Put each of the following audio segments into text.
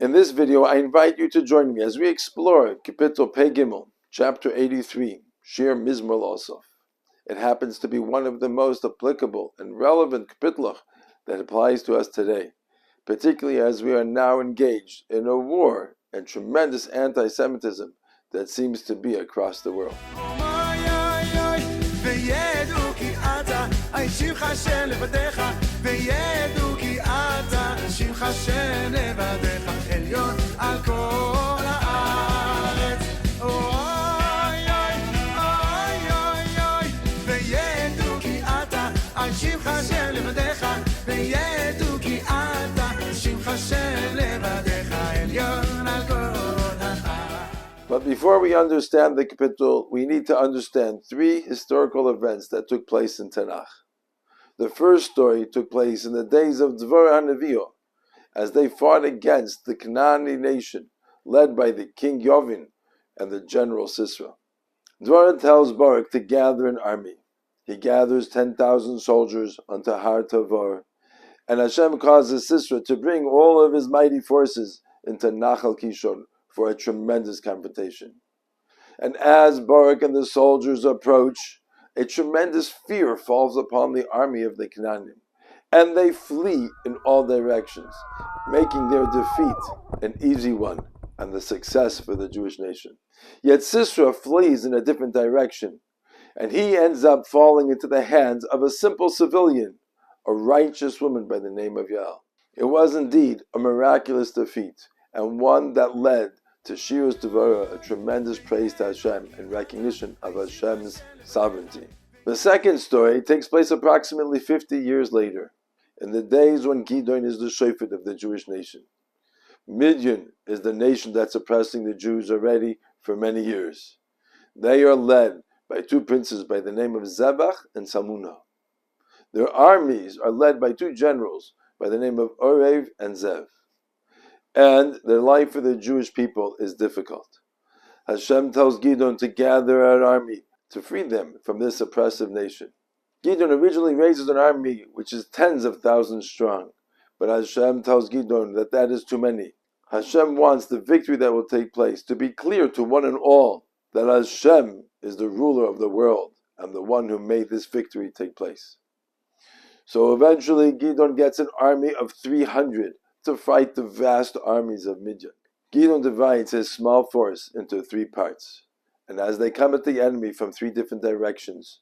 In this video, I invite you to join me as we explore Kapitel Pei Gimel, chapter 83, Shir Mizmor L'Osaf. It happens to be one of the most applicable and relevant kapitloch that applies to us today, particularly as we are now engaged in a war and tremendous anti-Semitism that seems to be across the world. But before we understand the kapitel, we need to understand three historical events that took place in Tanakh. The first story took place in the days of Dvorah HaNevi'ah, as they fought against the Canaanite nation, led by the king Yovin and the general Sisera. Dvorah tells Barak to gather an army. He gathers 10,000 soldiers onto Har Tavor, and Hashem causes Sisera to bring all of his mighty forces into Nachal Kishon for a tremendous confrontation. And as Barak and the soldiers approach, a tremendous fear falls upon the army of the Canaanim, and they flee in all directions, making their defeat an easy one and the success for the Jewish nation. Yet Sisera flees in a different direction, and he ends up falling into the hands of a simple civilian, a righteous woman by the name of Yael. It was indeed a miraculous defeat, and one that led to Shir's Dvorah, a tremendous praise to Hashem in recognition of Hashem's sovereignty. The second story takes place approximately 50 years later, in the days when Gidon is the shofet of the Jewish nation. Midian is the nation that's oppressing the Jews already for many years. They are led by two princes by the name of Zebach and Salmunah. Their armies are led by two generals by the name of Orev and Zev. And their life for the Jewish people is difficult. Hashem tells Gidon to gather an army to free them from this oppressive nation. Gidon originally raises an army which is tens of thousands strong, but Hashem tells Gidon that that is too many. Hashem wants the victory that will take place to be clear to one and all that Hashem is the ruler of the world and the one who made this victory take place. So eventually Gidon gets an army of 300 to fight the vast armies of Midian. Gidon divides his small force into three parts, and as they come at the enemy from three different directions,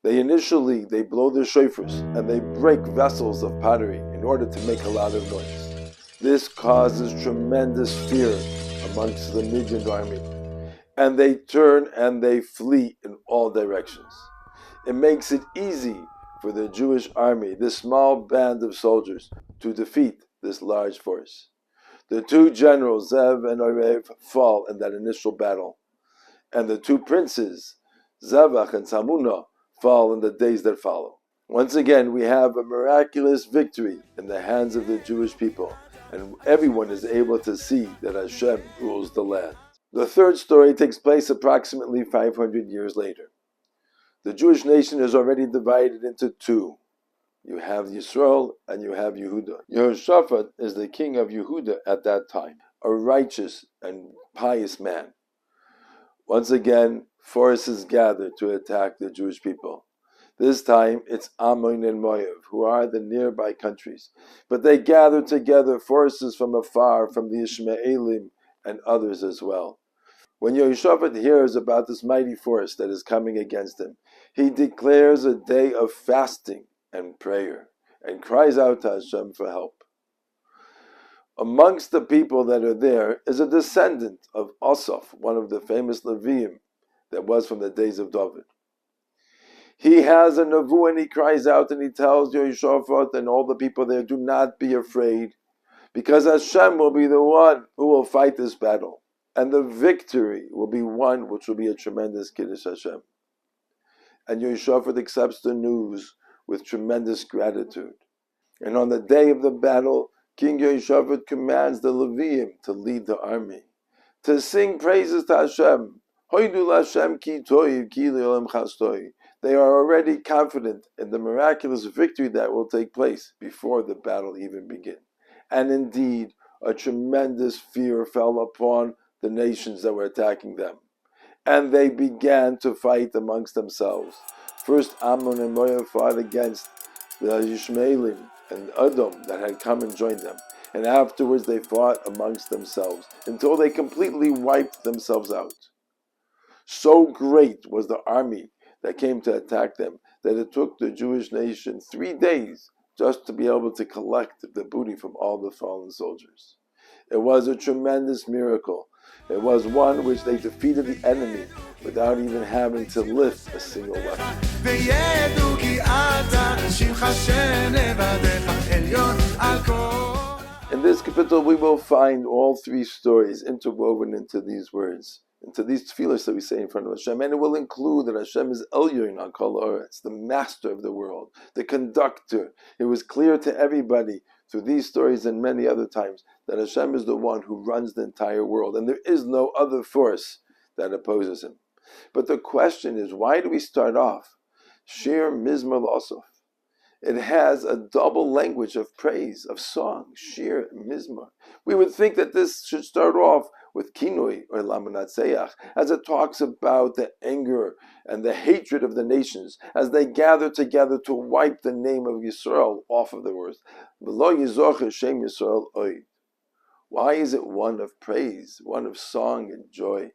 they blow their shofars and they break vessels of pottery in order to make a lot of noise. This causes tremendous fear amongst the Midian army, and they turn and they flee in all directions. It makes it easy for the Jewish army, this small band of soldiers, to defeat this large force. The two generals, Zev and Orev, fall in that initial battle, and the two princes, Zebach and Salmunah, fall in the days that follow. Once again, we have a miraculous victory in the hands of the Jewish people, and everyone is able to see that Hashem rules the land. The third story takes place approximately 500 years later. The Jewish nation is already divided into two. You have Yisrael and you have Yehuda. Yehoshaphat is the king of Yehuda at that time, a righteous and pious man. Once again, forces gather to attack the Jewish people. This time it's Ammon and Moav, who are the nearby countries. But they gather together forces from afar, from the Ishmaelim and others as well. When Yehoshaphat hears about this mighty force that is coming against him, he declares a day of fasting and prayer, and cries out to Hashem for help. Amongst the people that are there is a descendant of Asaph, one of the famous Leviim that was from the days of David. He has a nevuah and he cries out and he tells Yehoshaphat and all the people there, do not be afraid, because Hashem will be the one who will fight this battle, and the victory will be one which will be a tremendous Kiddush Hashem. And Yehoshaphat accepts the news with tremendous gratitude. And on the day of the battle, King Yehoshaphat commands the Leviim to lead the army, to sing praises to Hashem. They are already confident in the miraculous victory that will take place before the battle even begins. And indeed, a tremendous fear fell upon the nations that were attacking them, and they began to fight amongst themselves. First, Ammon and Moab fought against the Ishmaelim and Edom that had come and joined them, and afterwards they fought amongst themselves until they completely wiped themselves out. So great was the army that came to attack them that it took the Jewish nation 3 days just to be able to collect the booty from all the fallen soldiers. It was a tremendous miracle. It was one which they defeated the enemy without even having to lift a single weapon. In this capital we will find all 3 stories interwoven into these words, into these tefillahs that we say in front of Hashem, and it will include that Hashem is Elyon al Kol Haaretz, the master of the world, the conductor. It was clear to everybody through these stories and many other times that Hashem is the one who runs the entire world, and there is no other force that opposes him. But the question is, why do we start off Shir Mizmor L'Osaf? It has a double language of praise, of song, Shir Mizmor. We would think that this should start off with Kinoi or Lamanatseach, as it talks about the anger and the hatred of the nations as they gather together to wipe the name of Yisrael off of the earth. Why is it one of praise, one of song and joy?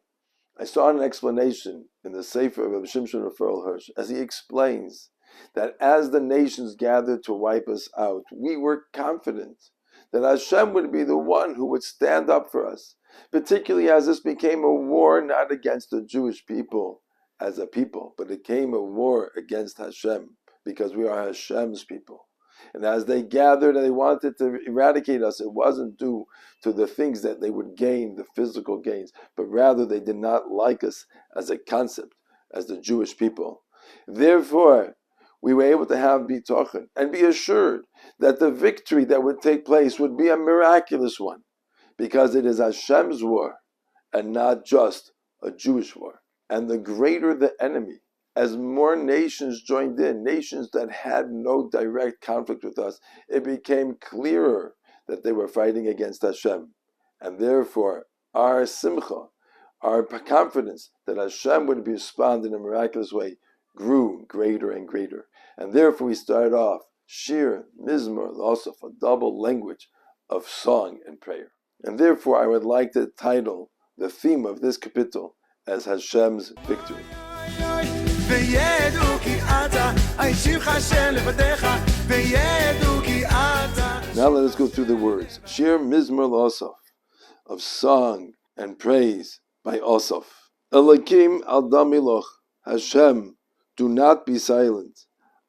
I saw an explanation in the Sefer of Shimshon Raphael Hirsch as he explains that as the nations gathered to wipe us out, we were confident that Hashem would be the one who would stand up for us, particularly as this became a war not against the Jewish people as a people, but it became a war against Hashem, because we are Hashem's people. And as they gathered and they wanted to eradicate us, it wasn't due to the things that they would gain, the physical gains, but rather they did not like us as a concept, as the Jewish people. Therefore, we were able to have bitochen and be assured that the victory that would take place would be a miraculous one, because it is Hashem's war and not just a Jewish war. And the greater the enemy, as more nations joined in, nations that had no direct conflict with us, it became clearer that they were fighting against Hashem. And therefore, our simcha, our confidence that Hashem would respond in a miraculous way, grew greater and greater. And therefore we started off Shir Mizmor L'Osaf, a double language of song and prayer. And therefore I would like to title the theme of this capital as Hashem's victory. Now let us go through the words. Shir Mizmor L'Osaf, of song and praise by Osaf. Elokim al damiloch, Hashem, do not be silent.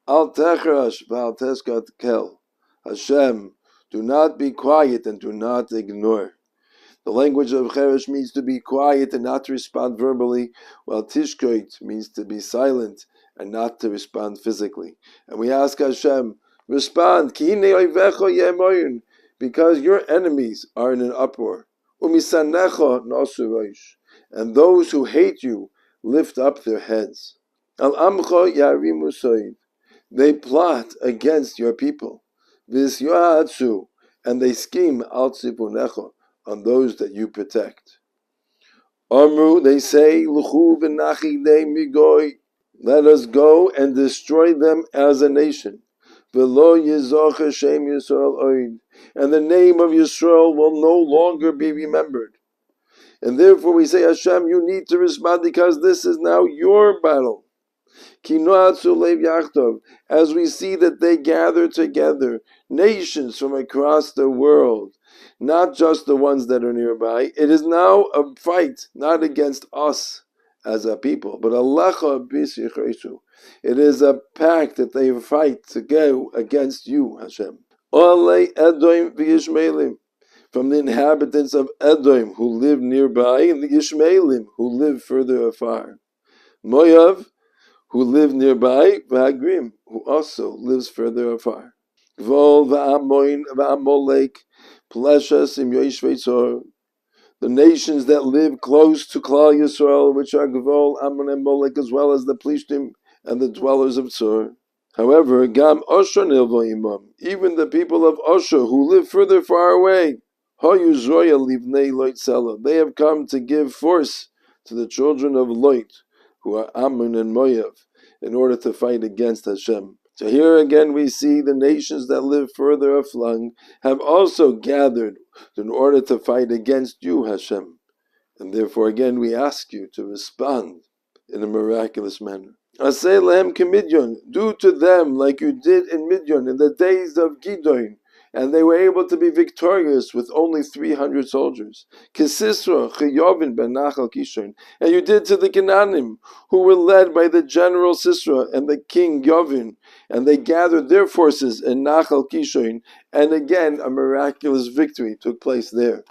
Al techrash v'al teskat kel, Hashem, do not be quiet and do not ignore. The language of cheresh means to be quiet and not to respond verbally, while tishkoit means to be silent and not to respond physically. And we ask Hashem, respond, ki hine oivecho yemoyin, because your enemies are in an uproar. Umisanecho nosu roish, and those who hate you lift up their heads. Al amcho yarimu soid, they plot against your people. V'isyohatzu, and they scheme al tzipunecho, on those that you protect. Amru, they say, L'chu v'nachidei migoy, let us go and destroy them as a nation. V'lo yizoch Hashem Yisrael oid, and the name of Yisrael will no longer be remembered. And therefore we say, Hashem, you need to respond because this is now your battle. As we see that they gather together, nations from across the world, not just the ones that are nearby. It is now a fight, not against us as a people, but Alecha b'sichreisu. It is a pact that they fight to go against you, Hashem. Ole Edom v'Yishmaelim, from the inhabitants of Edom who live nearby, and the Yishmaelim who live further afar. Moav, who live nearby, v'Hagrim, who also lives further afar. Gvol v'Amoin v'Amolek, Pleshas im Yoshvei Tzor, the nations that live close to Klal Yisrael, which are Gvol, Ammon, and Molek, as well as the Plishtim and the dwellers of Tzor. However, Gam Osher nilvo imam, even the people of Osher who live further far away, They have come to give force to the children of Lot, who are Ammon and Moav, in order to fight against Hashem. So here again we see the nations that live further aflung have also gathered in order to fight against you, Hashem. And therefore again we ask you to respond in a miraculous manner. Aseh lehem k'Midyon, do to them like you did in Midyon in the days of Gidon, and they were able to be victorious with only 300 soldiers. Kisisra chiyovin ben Nachal Kishon, and you did to the Canaanim, who were led by the general Sisra and the king Yovin, and they gathered their forces in Nachal Kishon, and again a miraculous victory took place there.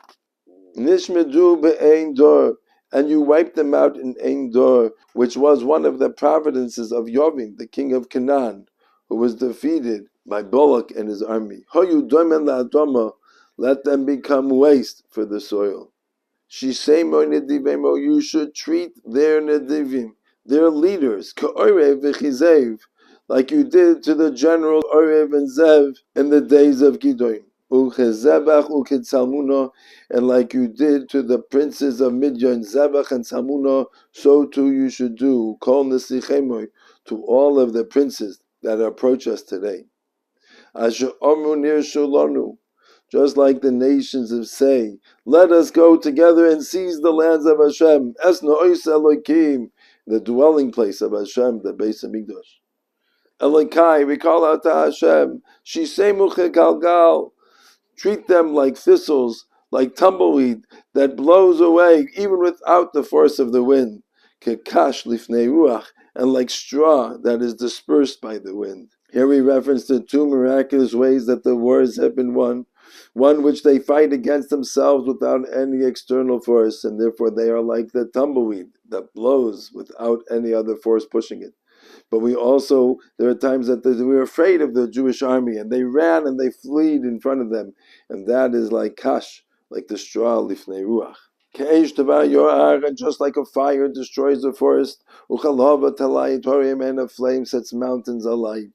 Nishmedu be'ein dor, and you wiped them out in Ein Dor, which was one of the providences of Yovin, the king of Canaan, who was defeated by Balak and his army. Hoyu domen la'adoma, let them become waste for the soil. Shisemo nedivemo, you should treat their nedivim, their leaders, ka'orev v'chizev, like you did to the general Orev and Zev in the days of Gidon. Uchezebach uketzalmuno, and like you did to the princes of Midyan, Zebach and Salmuno, so too you should do, kol nesichemoy, to all of the princes that approach us today. Asher omru nirshu lanu, just like the nations of say, let us go together and seize the lands of Hashem, esno ois Elokim, the dwelling place of Hashem, the Beis Hamikdash. Elokai, we call out to Hashem, shisemu chegalgal, treat them like thistles, like tumbleweed that blows away even without the force of the wind. Kekash lifnei ruach, and like straw that is dispersed by the wind. Here we reference the two miraculous ways that the wars have been won. One which they fight against themselves without any external force, and therefore they are like the tumbleweed that blows without any other force pushing it. But there are times that we were afraid of the Jewish army, and they ran and they fled in front of them. And that is like kash, like the straw lifnei ruach. Ke'esh tava yo'ar, and just like a fire destroys the forest, uchalava talai torim, and a flame sets mountains alight.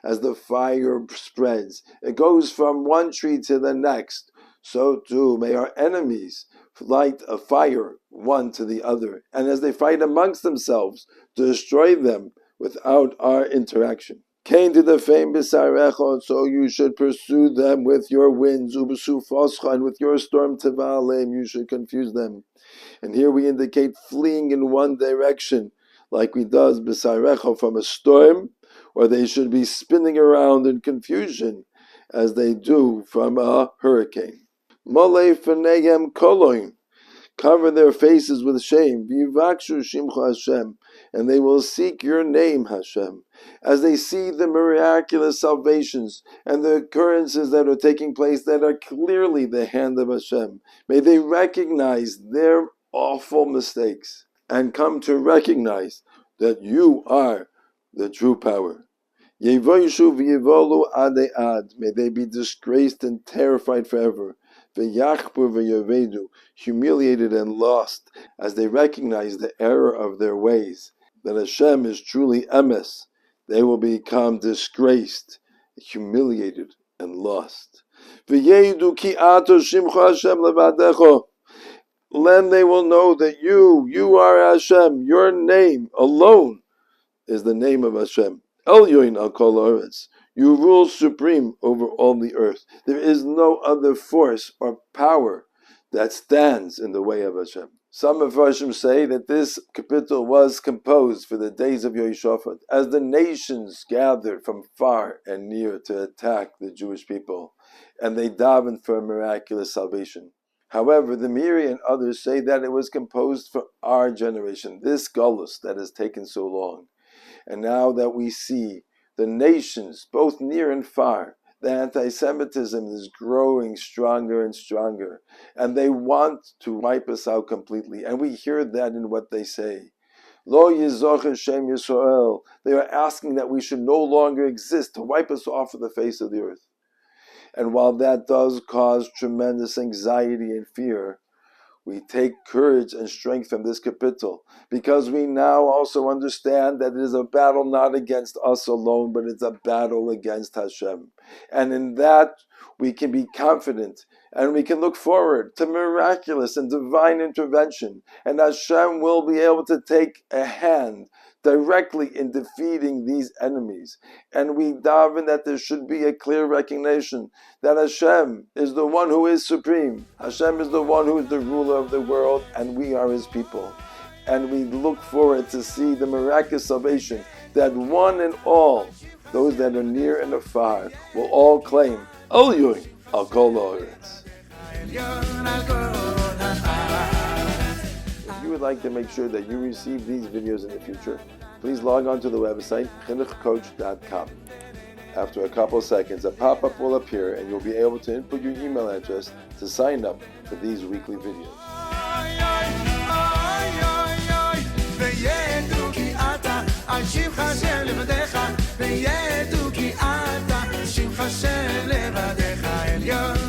As the fire spreads, it goes from one tree to the next. So too may our enemies light a fire one to the other, and as they fight amongst themselves, destroy them without our interaction. Came to the fame b'sarecha, so you should pursue them with your winds, u'b'su foscha, and with your storm tevalem, you should confuse them. And here we indicate fleeing in one direction, like we does b'sarecha from a storm, or they should be spinning around in confusion, as they do from a hurricane. Molei fenegem koloin, cover their faces with shame, v'yivakshu shimcha Hashem, and they will seek your name, Hashem. As they see the miraculous salvations and the occurrences that are taking place that are clearly the hand of Hashem, may they recognize their awful mistakes and come to recognize that you are the true power. Yevoishu v'yivolu ade ad, may they be disgraced and terrified forever. V'yachpur v'yovedu, humiliated and lost, as they recognize the error of their ways, that Hashem is truly emes. They will become disgraced, humiliated, and lost. V'yedu ki ato shimcha Hashem levadecho, then they will know that you are Hashem, your name alone is the name of Hashem. Elyoin al kol haaretz, you rule supreme over all the earth. There is no other force or power that stands in the way of Hashem. Some of Hashem say that this capital was composed for the days of Yehoshaphat, as the nations gathered from far and near to attack the Jewish people, and they davened for a miraculous salvation. However, the Miri and others say that it was composed for our generation, this Golus that has taken so long. And now that we see the nations, both near and far, the anti-Semitism is growing stronger and stronger, and they want to wipe us out completely. And we hear that in what they say. Lo yizoch Hashem Yisrael. They are asking that we should no longer exist, to wipe us off of the face of the earth. And while that does cause tremendous anxiety and fear, we take courage and strength from this capital, because we now also understand that it is a battle not against us alone, but it's a battle against Hashem. And in that, we can be confident and we can look forward to miraculous and divine intervention, and Hashem will be able to take a hand directly in defeating these enemies. And we daven that there should be a clear recognition that Hashem is the one who is supreme. Hashem is the one who is the ruler of the world, and we are His people. And we look forward to see the miraculous salvation that one and all, those that are near and afar, will all claim Al Yoy Al Kol Haaretz. If you would like to make sure that you receive these videos in the future, please log on to the website chinuchcoach.com. After a couple seconds, a pop-up will appear and you'll be able to input your email address to sign up for these weekly videos. וידעו כי אתה, שמך השם לבדך עליון.